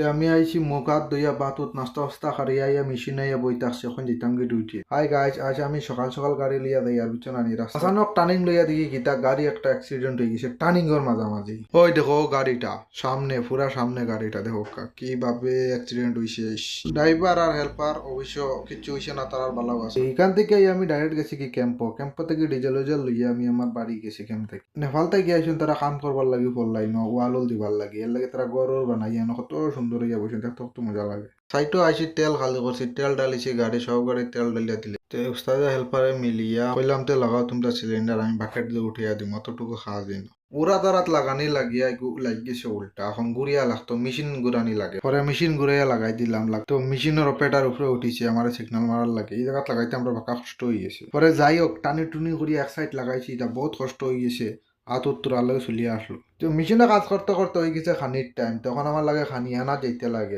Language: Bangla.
আমি আইছি মুখ হাত ধুইয়া বাতুত নাস্তা ফাস্তা খারিয়া আইয়া মেশিন আইয়া বই থাকছি এখন যেতাম কি ডিউটি। হাই গাইজ, আজ আমি সকাল সকাল গাড়ি লইয়া যাই আর পিছনে আনি রাস্তা আচানক টার্নিং লইয়া দেখি গীতা গাড়ি একটা অ্যাক্সিডেন্ট হয়ে গেছে টার্নিং এর মাঝামাঝি। ওই দেখো গাড়িটা সামনে, পুরা সামনে গাড়িটা দেখো কিভাবে অ্যাক্সিডেন্ট হয়েছে। ড্রাইভার আর হেল্পার অবশ্য কিছু হয়েছে না, তার ভালো আছে। এইখান থেকে আমি ডাইরেক্ট গেছি কি ক্যাম্প থেকে ডিজেল উজেল লইয়া আমি আমার বাড়ি গেছি। ক্যাম্প থেকে নেপাল থেকে আইসুন তারা কাম করবার লাগি ফল লাইন ওয়ালল দিবার লাগে, এর লাগে তারা গরর বানাইয়া কত সুন্দর হইয়া বসে দেখতে কত মজা লাগে। সাইটো আইসি তেল খালি করছি, তেল ডালিছি গাড়ি সব গাড়ি তেল ডালিয়া দিলে উস্তাদ হেল্পারে মিলিয়া কইলাম তে লাগাও তোমরা সিলিন্ডার, আমি বাকেট দিয়ে উঠিয়া দিম, অতটুকু খাওয়া দিন। ওরা তারাত লাগানি লাগিয়া লাগিয়েছে উল্টা, এখন গুড়িয়া লাগতো মেশিন গুড়ানি লাগে, পরে মেশিন গুড়াইয়া লাগাই দিলাম। লাগতো মেশিনের অপারেটার উপরে উঠিছে আমার সিগন্যাল মারার লাগে, এই জায়গাত লাগাইতে আমরা বাঁকা কষ্ট হয়ে গেছে। পরে যাই হোক টানি টুনি করি এক সাইড লাগাইছি, এটা বহুত কষ্ট হয়ে গেছে। হাত উত্তরালে চলিয়ে আসলো। তো মেশিনে কাজ করতে করতে হয়ে গেছে খানির টাইম, তখন আমার লাগে খানি আনা যেতে লাগে।